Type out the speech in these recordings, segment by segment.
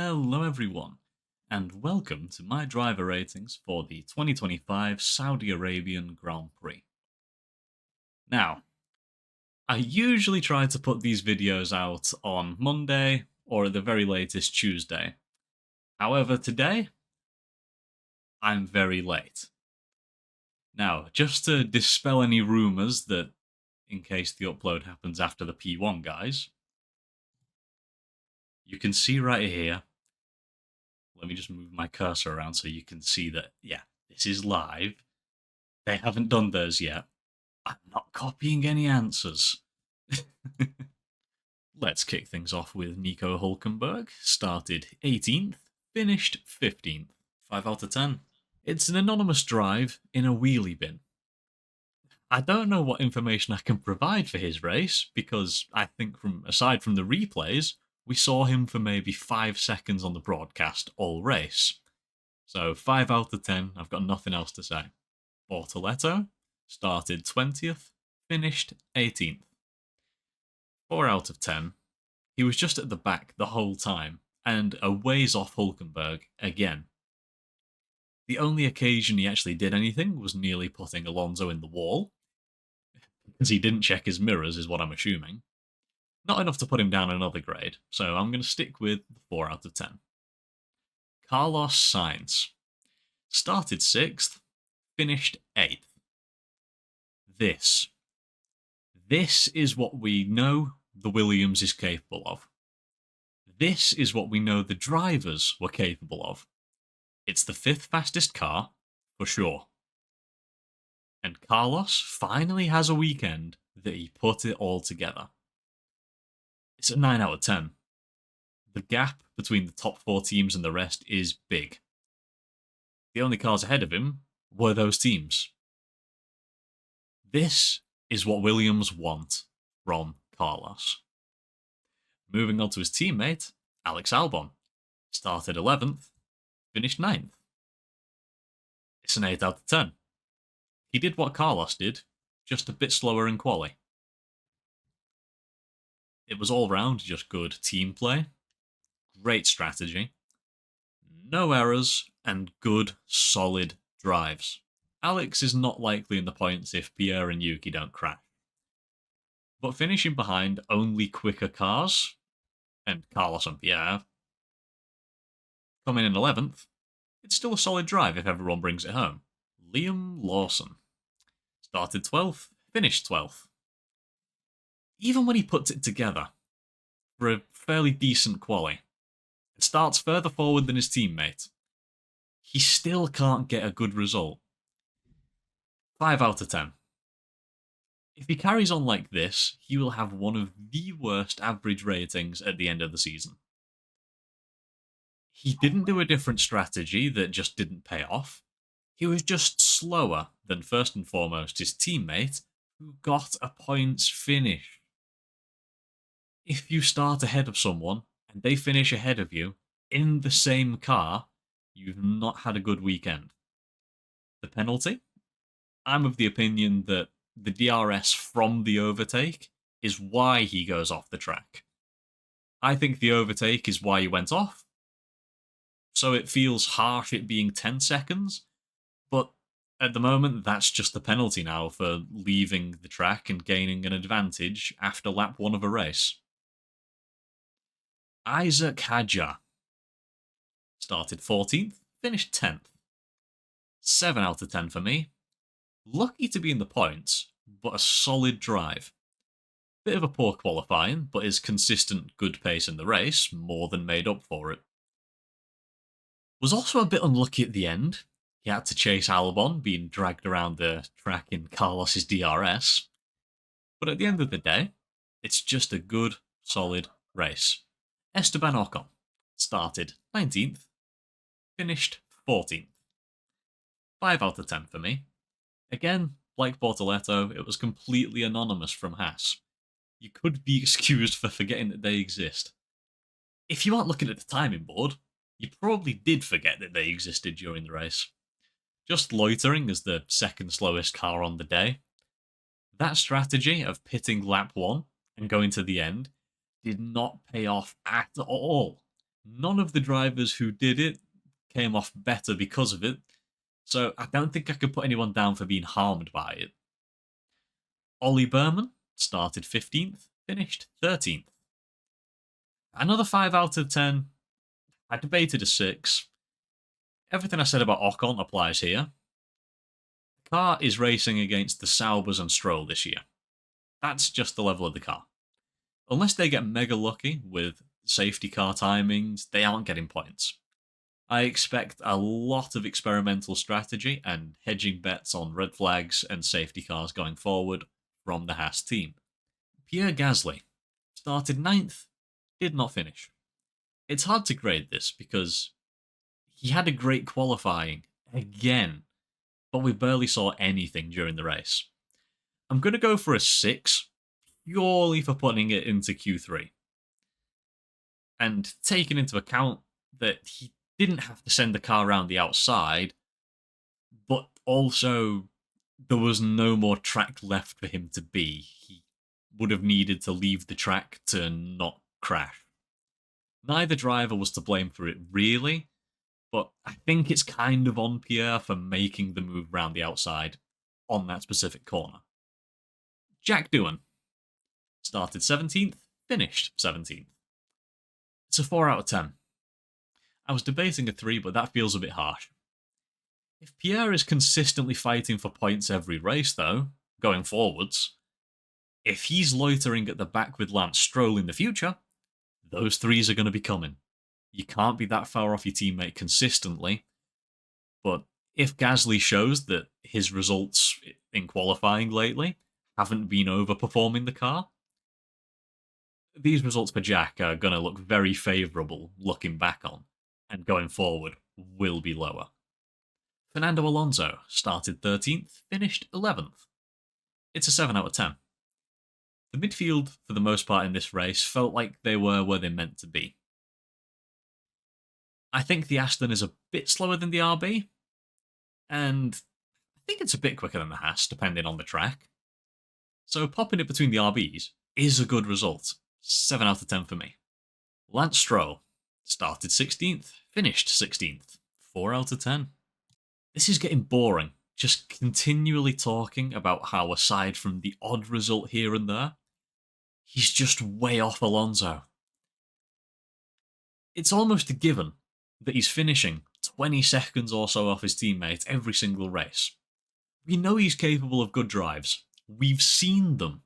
Hello everyone, and welcome to my driver ratings for the 2025 Saudi Arabian Grand Prix. Now, I usually try to put these videos out on Monday or at the very latest Tuesday. However, today, I'm very late. Now, just to dispel any rumours that, in case the upload happens after the P1 guys, you can see right here. Let me just move my cursor around so you can see that, yeah, this is live. They haven't done theirs yet. I'm not copying any answers. Let's kick things off with Nico Hulkenberg. Started 18th, finished 15th. 5 out of 10. It's an anonymous drive in a wheelie bin. I don't know what information I can provide for his race, because I think aside from the replays, we saw him for maybe 5 seconds on the broadcast all race. So 5 out of 10, I've got nothing else to say. Bortoletto started 20th, finished 18th. 4 out of 10. He was just at the back the whole time, and a ways off Hulkenberg again. The only occasion he actually did anything was nearly putting Alonso in the wall, because he didn't check his mirrors, is what I'm assuming. Not enough to put him down another grade, so I'm going to stick with 4 out of 10. Carlos Sainz started 6th, finished 8th. This is what we know the Williams is capable of. This is what we know the drivers were capable of. It's the 5th fastest car, for sure. And Carlos finally has a weekend that he put it all together. It's a 9 out of 10. The gap between the top 4 teams and the rest is big. The only cars ahead of him were those teams. This is what Williams want from Carlos. Moving on to his teammate, Alex Albon. Started 11th, finished 9th. It's an 8 out of 10. He did what Carlos did, just a bit slower in quali. It was all round just good team play, great strategy, no errors, and good, solid drives. Alex is not likely in the points if Pierre and Yuki don't crash. But finishing behind only quicker cars, and Carlos and Pierre, coming in 11th, it's still a solid drive if everyone brings it home. Liam Lawson. Started 12th, finished 12th. Even when he puts it together for a fairly decent quali, it starts further forward than his teammate, he still can't get a good result. 5 out of 10. If he carries on like this, he will have one of the worst average ratings at the end of the season. He didn't do a different strategy that just didn't pay off. He was just slower than, first and foremost, his teammate, who got a points finish. If you start ahead of someone and they finish ahead of you in the same car, you've not had a good weekend. The penalty? I'm of the opinion that the DRS from the overtake is why he goes off the track. I think the overtake is why he went off. So it feels harsh it being 10 seconds, but at the moment that's just the penalty now for leaving the track and gaining an advantage after lap 1 of a race. Isaac Hadjar. Started 14th, finished 10th. 7 out of 10 for me. Lucky to be in the points, but a solid drive. Bit of a poor qualifying, but his consistent good pace in the race more than made up for it. Was also a bit unlucky at the end. He had to chase Albon, being dragged around the track in Carlos's DRS. But at the end of the day, it's just a good, solid race. Esteban Ocon started 19th, finished 14th. 5 out of 10 for me. Again, like Bortoletto, it was completely anonymous from Haas. You could be excused for forgetting that they exist. If you aren't looking at the timing board, you probably did forget that they existed during the race. Just loitering as the second slowest car on the day. That strategy of pitting lap 1 and going to the end did not pay off at all. None of the drivers who did it came off better because of it, so I don't think I could put anyone down for being harmed by it. Ollie Berman started 15th, finished 13th. Another 5 out of 10. I debated a 6. Everything I said about Ocon applies here. The car is racing against the Saubers and Stroll this year. That's just the level of the car. Unless they get mega lucky with safety car timings, they aren't getting points. I expect a lot of experimental strategy and hedging bets on red flags and safety cars going forward from the Haas team. Pierre Gasly started 9th, did not finish. It's hard to grade this because he had a great qualifying again, but we barely saw anything during the race. I'm going to go for a 6, purely for putting it into Q3. And taking into account that he didn't have to send the car around the outside, but also there was no more track left for him to be. He would have needed to leave the track to not crash. Neither driver was to blame for it, really, but I think it's kind of on Pierre for making the move round the outside on that specific corner. Jack Doohan started 17th, finished 17th. It's a 4 out of 10. I was debating a 3, but that feels a bit harsh. If Pierre is consistently fighting for points every race, though, going forwards, if he's loitering at the back with Lance Stroll in the future, those 3s are going to be coming. You can't be that far off your teammate consistently, but if Gasly shows that his results in qualifying lately haven't been overperforming the car, these results for Jack are going to look very favourable looking back on, and going forward will be lower. Fernando Alonso started 13th, finished 11th. It's a 7 out of 10. The midfield, for the most part in this race, felt like they were where they meant to be. I think the Aston is a bit slower than the RB, and I think it's a bit quicker than the Haas, depending on the track. So popping it between the RBs is a good result. 7 out of 10 for me. Lance Stroll started 16th, finished 16th. 4 out of 10. This is getting boring, just continually talking about how, aside from the odd result here and there, he's just way off Alonso. It's almost a given that he's finishing 20 seconds or so off his teammates every single race. We know he's capable of good drives. We've seen them.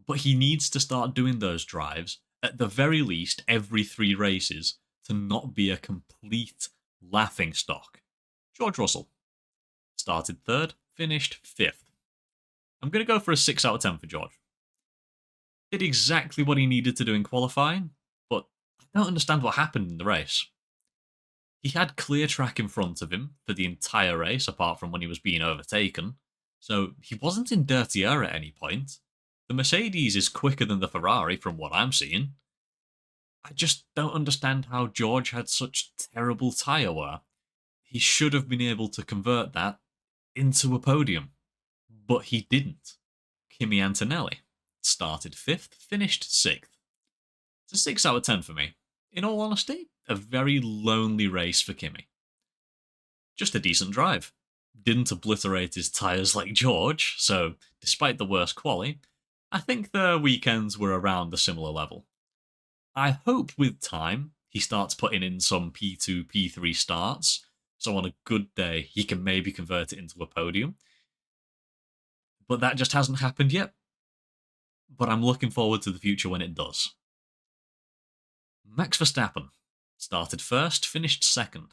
But he needs to start doing those drives, at the very least, every 3 races, to not be a complete laughingstock. George Russell started 3rd, finished 5th. I'm going to go for a 6 out of 10 for George. Did exactly what he needed to do in qualifying, but I don't understand what happened in the race. He had clear track in front of him for the entire race, apart from when he was being overtaken, so he wasn't in dirty air at any point. The Mercedes is quicker than the Ferrari from what I'm seeing. I just don't understand how George had such terrible tyre wear. He should have been able to convert that into a podium, but he didn't. Kimi Antonelli started 5th, finished 6th. It's a 6 out of 10 for me. In all honesty, a very lonely race for Kimi. Just a decent drive. Didn't obliterate his tyres like George, so despite the worst quali, I think the weekends were around a similar level. I hope with time he starts putting in some P2, P3 starts, so on a good day he can maybe convert it into a podium. But that just hasn't happened yet. But I'm looking forward to the future when it does. Max Verstappen started 1st, finished 2nd.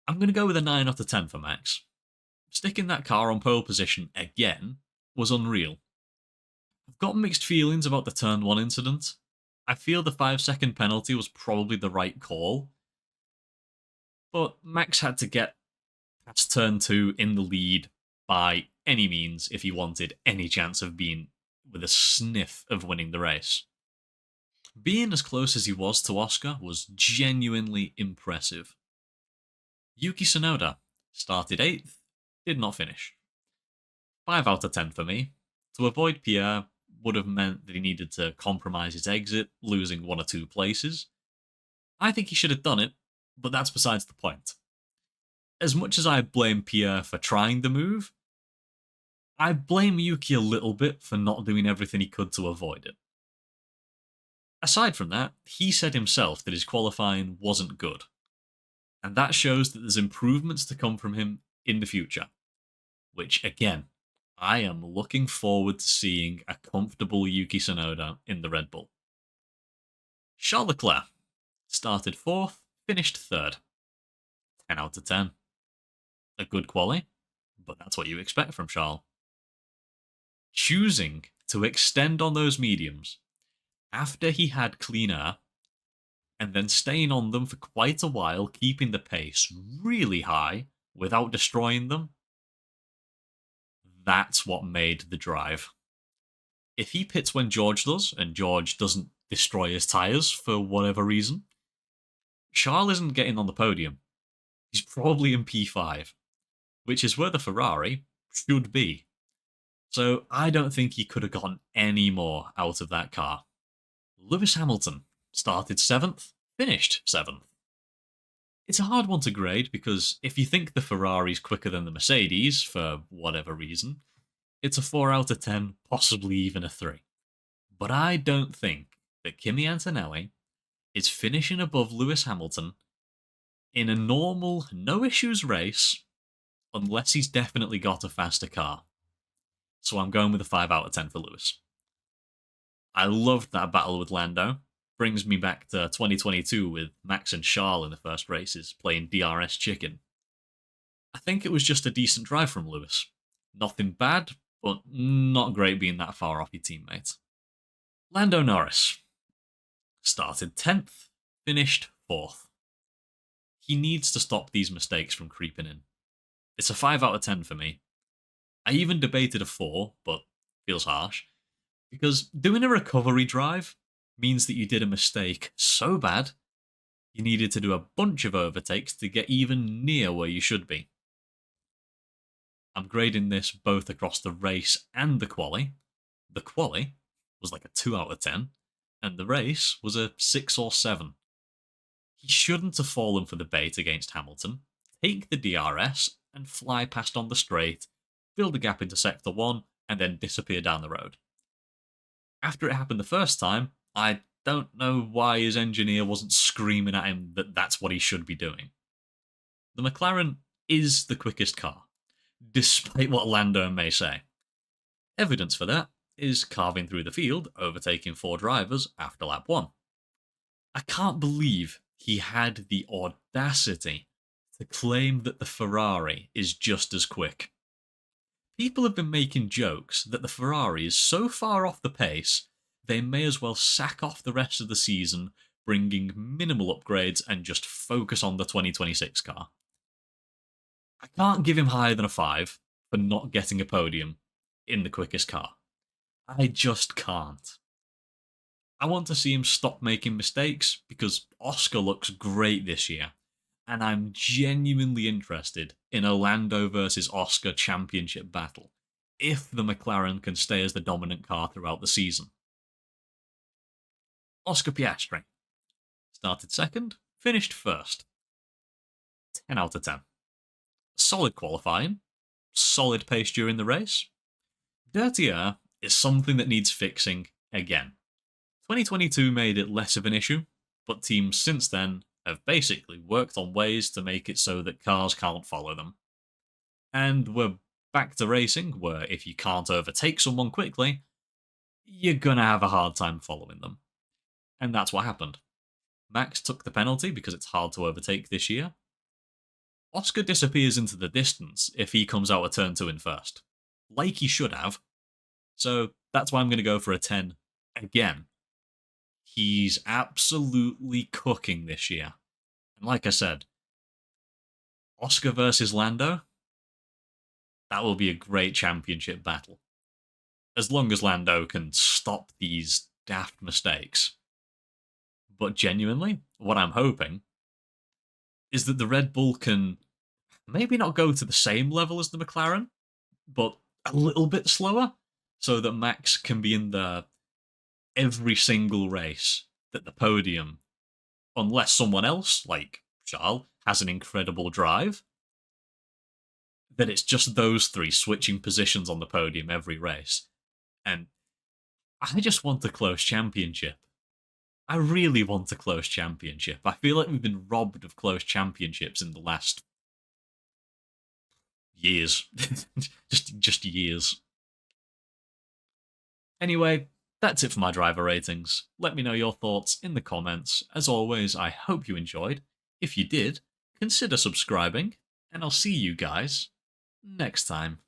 I'm going to go with a 9 out of 10 for Max. Sticking that car on pole position again was unreal. I've got mixed feelings about the Turn 1 incident. I feel the 5-second penalty was probably the right call. But Max had to get past Turn 2 in the lead by any means if he wanted any chance of being with a sniff of winning the race. Being as close as he was to Oscar was genuinely impressive. Yuki Tsunoda started 8th, did not finish. 5 out of 10 for me. To avoid Pierre would have meant that he needed to compromise his exit, losing 1 or 2 places. I think he should have done it, but that's besides the point. As much as I blame Pierre for trying the move, I blame Yuki a little bit for not doing everything he could to avoid it. Aside from that, he said himself that his qualifying wasn't good, and that shows that there's improvements to come from him in the future, which, again, I am looking forward to seeing a comfortable Yuki Tsunoda in the Red Bull. Charles Leclerc started 4th, finished 3rd. 10 out of 10. A good quali, but that's what you expect from Charles. Choosing to extend on those mediums after he had clean air, and then staying on them for quite a while, keeping the pace really high without destroying them, that's what made the drive. If he pits when George does, and George doesn't destroy his tyres for whatever reason, Charles isn't getting on the podium. He's probably in P5, which is where the Ferrari should be. So I don't think he could have gotten any more out of that car. Lewis Hamilton started 7th, finished 7th. It's a hard one to grade because if you think the Ferrari's quicker than the Mercedes for whatever reason, it's a 4 out of 10, possibly even a 3. But I don't think that Kimi Antonelli is finishing above Lewis Hamilton in a normal, no issues race unless he's definitely got a faster car. So I'm going with a 5 out of 10 for Lewis. I loved that battle with Lando. Brings me back to 2022 with Max and Charles in the first races, playing DRS chicken. I think it was just a decent drive from Lewis. Nothing bad, but not great being that far off your teammate. Lando Norris started 10th, finished 4th. He needs to stop these mistakes from creeping in. It's a 5 out of 10 for me. I even debated a 4, but feels harsh, because doing a recovery drive means that you did a mistake so bad you needed to do a bunch of overtakes to get even near where you should be. I'm grading this both across the race and the quali. The quali was like a 2 out of 10, and the race was a 6 or 7. He shouldn't have fallen for the bait against Hamilton, take the DRS and fly past on the straight, build a gap into Sector 1, and then disappear down the road. After it happened the first time, I don't know why his engineer wasn't screaming at him that that's what he should be doing. The McLaren is the quickest car, despite what Lando may say. Evidence for that is carving through the field, overtaking 4 drivers after lap 1. I can't believe he had the audacity to claim that the Ferrari is just as quick. People have been making jokes that the Ferrari is so far off the pace, they may as well sack off the rest of the season, bringing minimal upgrades and just focus on the 2026 car. I can't give him higher than a 5 for not getting a podium in the quickest car. I just can't. I want to see him stop making mistakes because Oscar looks great this year, and I'm genuinely interested in a Lando versus Oscar championship battle if the McLaren can stay as the dominant car throughout the season. Oscar Piastri started 2nd, finished 1st. 10 out of 10. Solid qualifying, solid pace during the race. Dirty air is something that needs fixing again. 2022 made it less of an issue, but teams since then have basically worked on ways to make it so that cars can't follow them. And we're back to racing, where if you can't overtake someone quickly, you're gonna have a hard time following them. And that's what happened. Max took the penalty because it's hard to overtake this year. Oscar disappears into the distance if he comes out of turn 2 in first, like he should have. So that's why I'm going to go for a 10 again. He's absolutely cooking this year. And like I said, Oscar versus Lando, that will be a great championship battle. As long as Lando can stop these daft mistakes. But genuinely, what I'm hoping is that the Red Bull can maybe not go to the same level as the McLaren, but a little bit slower, so that Max can be in the every single race, that the podium unless someone else, like Charles, has an incredible drive, then it's just those three switching positions on the podium every race. And I just want a close championship. I really want a close championship. I feel like we've been robbed of close championships in the last years. just years. Anyway, that's it for my driver ratings. Let me know your thoughts in the comments. As always, I hope you enjoyed. If you did, consider subscribing, and I'll see you guys next time.